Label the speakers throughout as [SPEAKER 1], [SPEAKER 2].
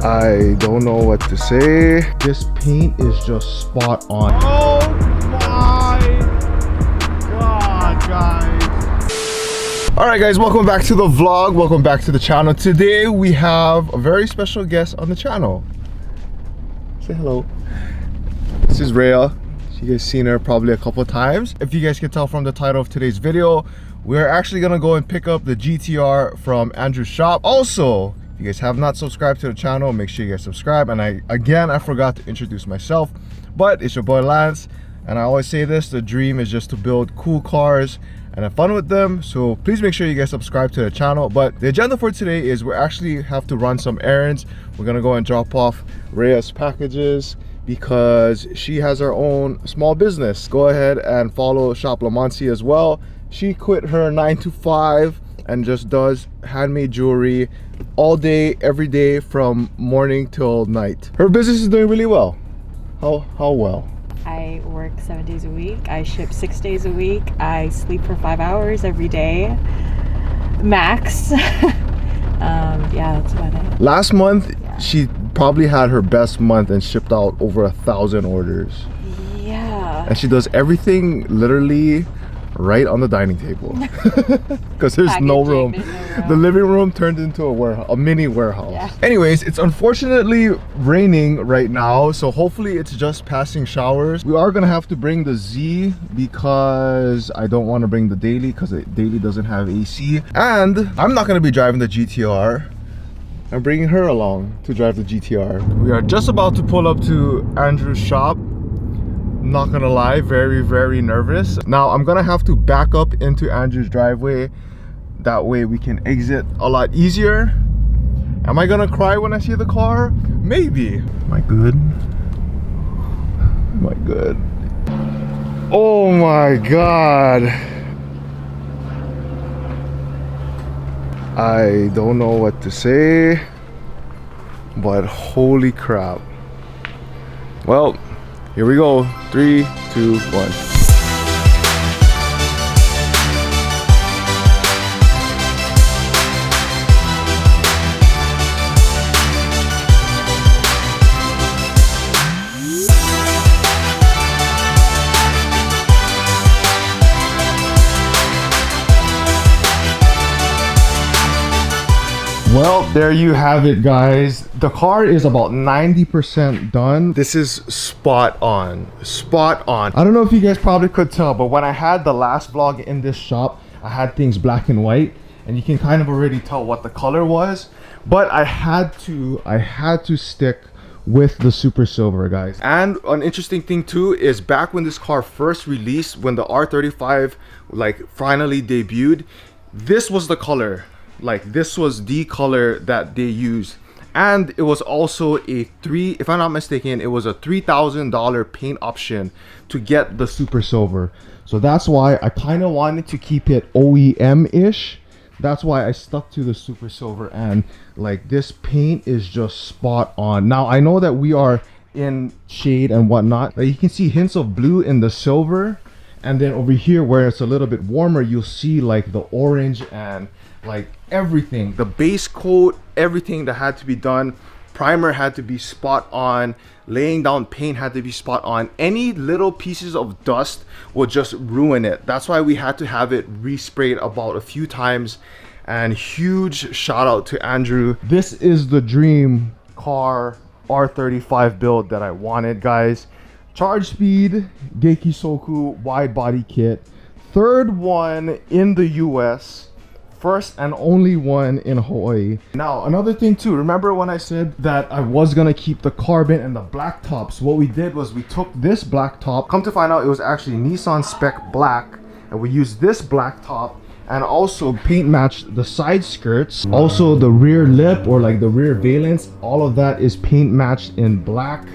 [SPEAKER 1] I don't know what to say. This paint is just spot on. Oh my god, guys. Alright guys, welcome back to the vlog. Welcome back to the channel. Today we have a very special guest on the channel. Say hello. This is Rhea. You guys seen her probably a couple times. If you guys can tell from the title of today's video, we're actually gonna go and pick up the GTR from Andrew's shop. Also, if you guys have not subscribed to the channel, make sure you guys subscribe. And I forgot to introduce myself, but it's your boy Lance, and I always say this: the dream is just to build cool cars and have fun with them. So please make sure you guys subscribe to the channel. But the agenda for today is we actually have to run some errands. We're gonna go and drop off Rhea's packages because she has her own small business. Go ahead and follow Shop Lamonsi as well. She quit her 9-to-5 and just does handmade jewelry all day, every day, from morning till night. Her business is doing really well. How well?
[SPEAKER 2] I work 7 days a week. I ship 6 days a week. I sleep for 5 hours every day, max. Yeah, that's about it.
[SPEAKER 1] Last month, she probably had her best month and shipped out over 1,000 orders.
[SPEAKER 2] Yeah.
[SPEAKER 1] And she does everything literally right on the dining table because there's no room. The living room turned into a warehouse, a mini warehouse. Yeah. Anyways, it's unfortunately raining right now, so hopefully it's just passing showers. We are gonna have to bring the Z because I don't want to bring the Daily because the Daily doesn't have AC, and I'm not gonna be driving the GTR. I'm bringing her along to drive the GTR. We are just about to pull up to Andrew's shop. Not gonna lie, very nervous. Now I'm gonna have to back up into Andrew's driveway. That way we can exit a lot easier. Am I gonna cry when I see the car? Maybe. Am I good? Am I good? Oh my god. I don't know what to say, but holy crap. Well, here we go. 3, 2, 1. Well, there you have it, guys. The car is about 90% done. This is spot on. Spot on. I don't know if you guys probably could tell, but when I had the last vlog in this shop, I had things black and white, and you can kind of already tell what the color was. But I had to stick with the Super Silver, guys. And an interesting thing too is back when this car first released, when the R35 like finally debuted, this was the color. Like, this was the color that they used, and it was also if I'm not mistaken, it was a $3,000 paint option to get the Super Silver. So that's why I kind of wanted to keep it OEM-ish. That's why I stuck to the Super Silver, and like, this paint is just spot on. Now I know that we are in shade and whatnot, but you can see hints of blue in the silver, and then over here where it's a little bit warmer, you'll see like the orange and like everything, the base coat, everything that had to be done. Primer had to be spot on, laying down paint had to be spot on. Any little pieces of dust will just ruin it. That's why we had to have it resprayed about a few times. And huge shout out to Andrew. This is the dream car R35 build that I wanted, guys. Charge speed, Geiki Soku wide body kit, third one in the US, first and only one in Hawaii. Now another thing too, remember when I said that I was gonna keep the carbon and the black tops? What we did was we took this black top, come to find out it was actually Nissan spec black, and we used this black top and also paint matched the side skirts. Also the rear lip, or like the rear valence, all of that is paint matched in black.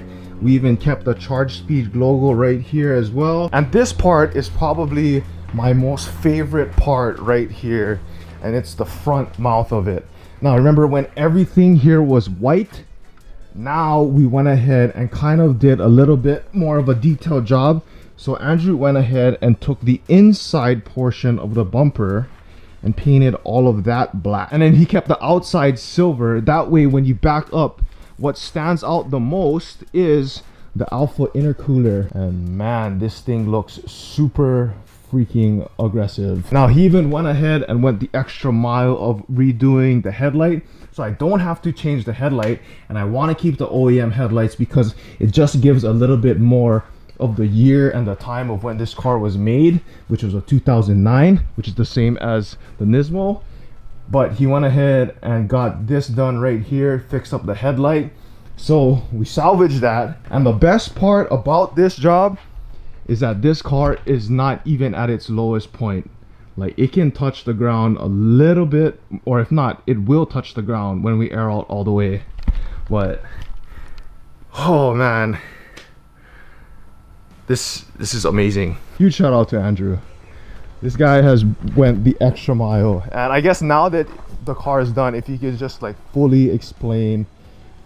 [SPEAKER 1] We even kept the Charge Speed logo right here as well. And this part is probably my most favorite part right here, and it's the front mouth of it. Now remember when everything here was white, now we went ahead and kind of did a little bit more of a detailed job. So Andrew went ahead and took the inside portion of the bumper and painted all of that black, and then he kept the outside silver. That way when you back up what stands out the most is the alpha intercooler, and man, this thing looks super freaking aggressive. Now he even went ahead and went the extra mile of redoing the headlight, so I don't have to change the headlight, and I want to keep the OEM headlights because it just gives a little bit more of the year and the time of when this car was made, which was a 2009, which is the same as the Nismo. But he went ahead and got this done right here, fixed up the headlight. So we salvaged that. And the best part about this job is that this car is not even at its lowest point. Like, it can touch the ground a little bit, or if not, it will touch the ground when we air out all the way. But oh man, this is amazing. Huge shout out to Andrew. This guy has went the extra mile. And I guess now that the car is done, if you could just like fully explain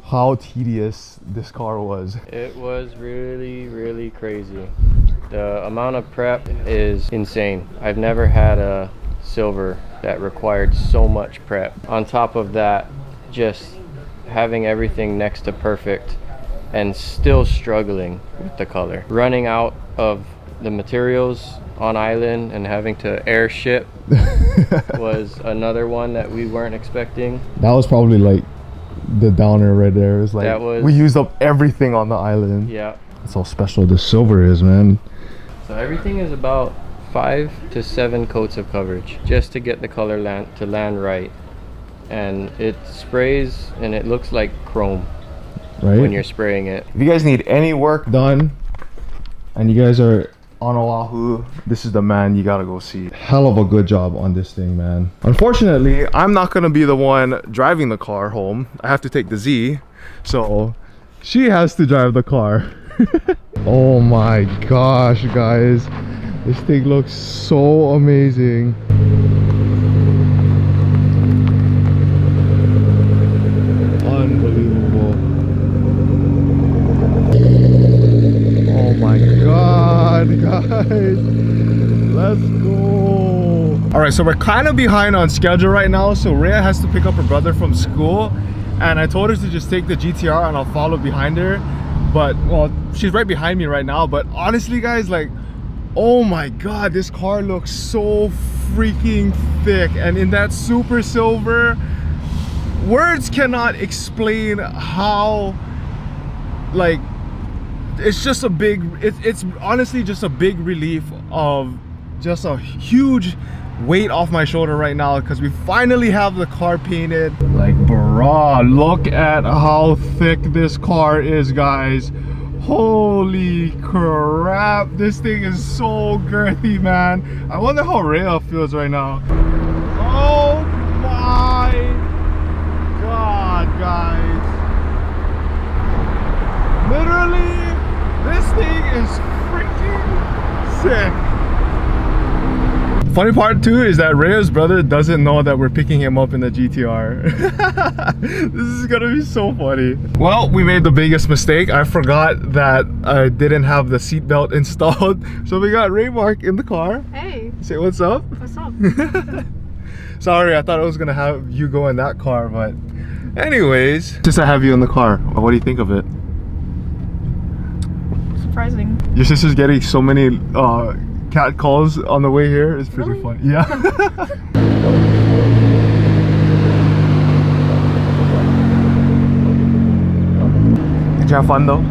[SPEAKER 1] how tedious this car was.
[SPEAKER 3] It was really crazy. The amount of prep is insane. I've never had a Silver that required so much prep. On top of that, just having everything next to perfect and still struggling with the color. Running out of the materials on island and having to airship was another one that we weren't expecting.
[SPEAKER 1] That was probably like the downer right there. It was like, we used up everything on the island.
[SPEAKER 3] Yeah.
[SPEAKER 1] That's how special this Silver is, man.
[SPEAKER 3] So everything is about 5 to 7 coats of coverage just to get the color to land right. And it sprays and it looks like chrome when you're spraying it.
[SPEAKER 1] If you guys need any work done and you guys are on Oahu, this is the man you gotta go see. Hell of a good job on this thing, man. Unfortunately, I'm not gonna be the one driving the car home. I have to take the Z, so she has to drive the car. Oh my gosh, guys, this thing looks so amazing. Unbelievable. Oh my god, guys, let's go. All right, so we're kind of behind on schedule right now, so Rhea has to pick up her brother from school, and I told her to just take the GTR and I'll follow behind her. But well, she's right behind me right now. But honestly, guys, like, oh my god, this car looks so freaking thick. And in that Super Silver, words cannot explain how, like, it's just a big, it's honestly just a big relief of just a huge weight off my shoulder right now, because we finally have the car painted. Like, bruh, look at how thick this car is, guys. Holy crap, this thing is so girthy, man. I wonder how Rhea feels right now. Oh my god, guys, literally this thing is freaking sick. Funny part too is that Rhea's brother doesn't know that we're picking him up in the GTR. This is gonna be so funny. Well, we made the biggest mistake. I forgot that I didn't have the seatbelt installed. So we got Raymark in the car.
[SPEAKER 2] Hey.
[SPEAKER 1] Say what's up.
[SPEAKER 2] What's up?
[SPEAKER 1] Sorry, I thought I was gonna have you go in that car, but anyways, since I have you in the car, what do you think of it?
[SPEAKER 2] Surprising.
[SPEAKER 1] Your sister's getting so many cat calls on the way here. It's pretty
[SPEAKER 2] Really?
[SPEAKER 1] funny. Yeah. Did you have fun though?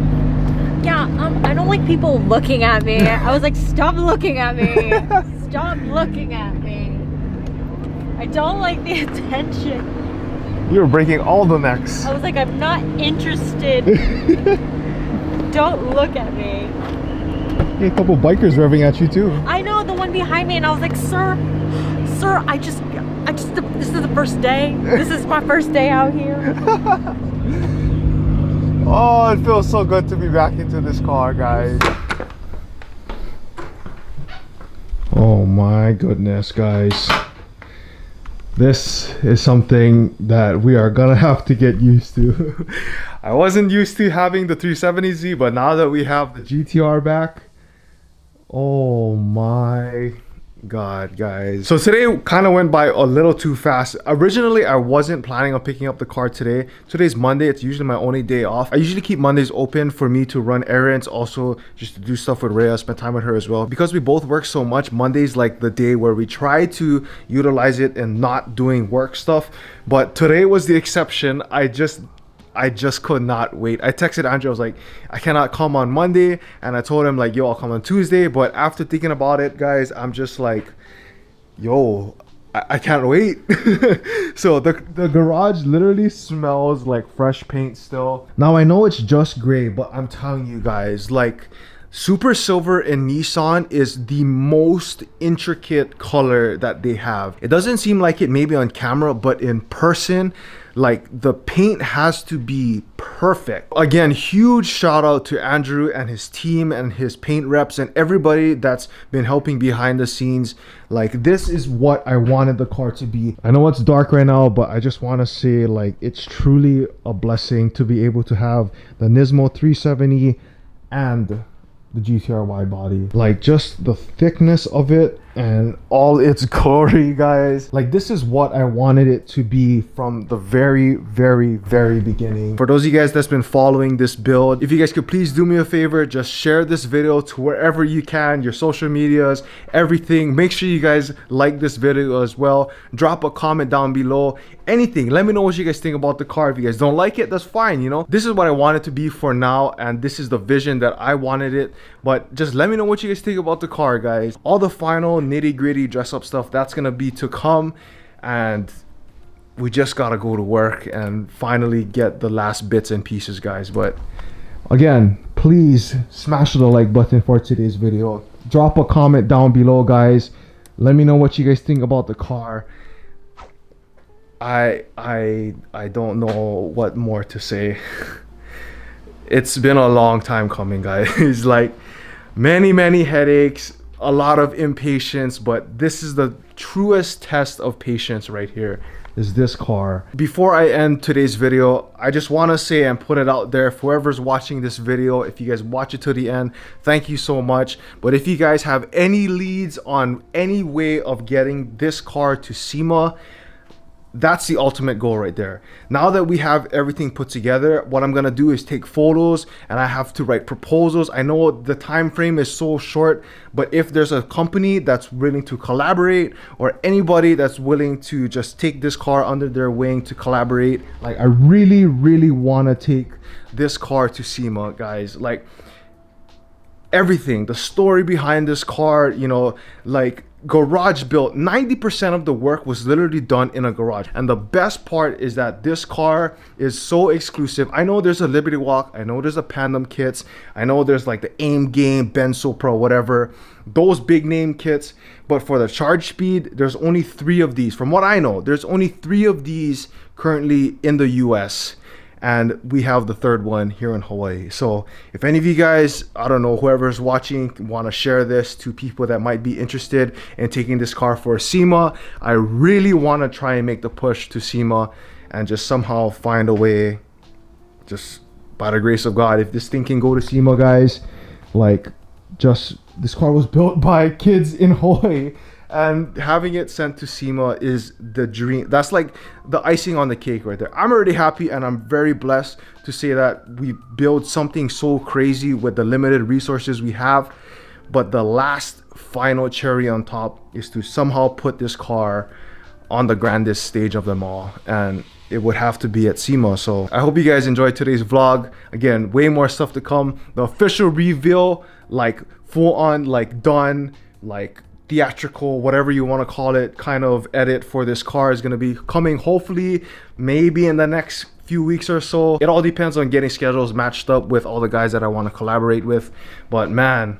[SPEAKER 2] Yeah, I don't like people looking at me. I was like, stop looking at me. Stop looking at me. I don't like the attention.
[SPEAKER 1] You were breaking all the necks.
[SPEAKER 2] I was like, I'm not interested. Don't look at me.
[SPEAKER 1] Hey, a couple bikers revving at you too.
[SPEAKER 2] I know, the one behind me, and I was like, sir, I just, this is the first day. This is my first day out here.
[SPEAKER 1] Oh, it feels so good to be back into this car, guys. Oh my goodness, guys. This is something that we are gonna have to get used to. I wasn't used to having the 370Z, but now that we have the GTR back, oh my God, guys. So today kind of went by a little too fast. Originally, I wasn't planning on picking up the car today. Today's Monday. It's usually my only day off. I usually keep Mondays open for me to run errands, also just to do stuff with Rhea, spend time with her as well. Because we both work so much, Monday's like the day where we try to utilize it and not doing work stuff. But today was the exception. I just could not wait. I texted Andrew, I was like, I cannot come on Monday. And I told him like, yo, I'll come on Tuesday. But after thinking about it, guys, I'm just like, yo, I can't wait. So the garage literally smells like fresh paint still. Now I know it's just gray, but I'm telling you guys, like, Super Silver in Nissan is the most intricate color that they have. It doesn't seem like it maybe on camera, but in person, like, the paint has to be perfect. Again, huge shout out to Andrew and his team and his paint reps and everybody that's been helping behind the scenes. Like, this is what I wanted the car to be. I know it's dark right now, but I just want to say, like, it's truly a blessing to be able to have the Nismo 370 and the GTR wide body. Like, just the thickness of it and all its glory, guys. Like, this is what I wanted it to be from the very beginning. For those of you guys that's been following this build, if you guys could please do me a favor, just share this video to wherever you can, your social medias, everything. Make sure you guys like this video as well. Drop a comment down below, anything. Let me know what you guys think about the car. If you guys don't like it, that's fine, you know. This is what I want it to be for now, and this is the vision that I wanted it. But just let me know what you guys think about the car, guys. All the final nitty-gritty dress up stuff, that's gonna be to come, and we just gotta go to work and finally get the last bits and pieces, guys. But again, please smash the like button for today's video. Drop a comment down below, guys. Let me know what you guys think about the car. I don't know what more to say. It's been a long time coming, guys. Like, many headaches, a lot of impatience, but this is the truest test of patience right here, is this car. Before I end today's video, I just want to say and put it out there, for whoever's watching this video, if you guys watch it to the end, thank you so much. But if you guys have any leads on any way of getting this car to SEMA, that's the ultimate goal right there. Now that we have everything put together, what I'm gonna do is take photos, and I have to write proposals. I know the time frame is so short, but if there's a company that's willing to collaborate, or anybody that's willing to just take this car under their wing to collaborate, like, I really want to take this car to SEMA, guys. Like, everything, the story behind this car, you know, like, garage built. 90% of the work was literally done in a garage, and the best part is that this car is so exclusive. I know there's a Liberty Walk, I know there's a Pandem kits, I know there's like the Aim Game, Benzo Pro, whatever, those big name kits, but for the charge speed, there's only 3 of these. From what I know, there's only 3 of these currently in the US, and we have the 3rd one here in Hawaii. So if any of you guys, I don't know, whoever's watching, want to share this to people that might be interested in taking this car for SEMA, I really want to try and make the push to SEMA and just somehow find a way, just by the grace of God, if this thing can go to SEMA, guys. Like, just, this car was built by kids in Hawaii, and having it sent to SEMA is the dream. That's like the icing on the cake right there. I'm already happy, and I'm very blessed to say that we build something so crazy with the limited resources we have. But the last final cherry on top is to somehow put this car on the grandest stage of them all, and it would have to be at SEMA. So I hope you guys enjoyed today's vlog. Again, way more stuff to come. The official reveal, like full on, like done, like theatrical, whatever you want to call it, kind of edit for this car is going to be coming, hopefully maybe in the next few weeks or so. It all depends on getting schedules matched up with all the guys that I want to collaborate with. But man,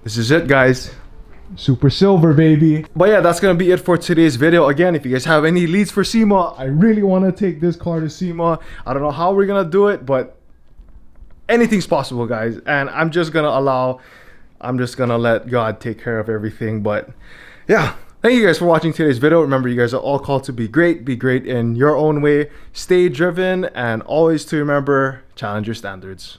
[SPEAKER 1] this is it, guys. Super Silver, baby. But yeah, that's gonna be it for today's video. Again, if you guys have any leads for SEMA, I really want to take this car to SEMA. I don't know how we're gonna do it, but anything's possible, guys. And I'm just gonna let God take care of everything. But yeah, thank you guys for watching today's video. Remember, you guys are all called to be great in your own way. Stay driven, and always to remember, challenge your standards.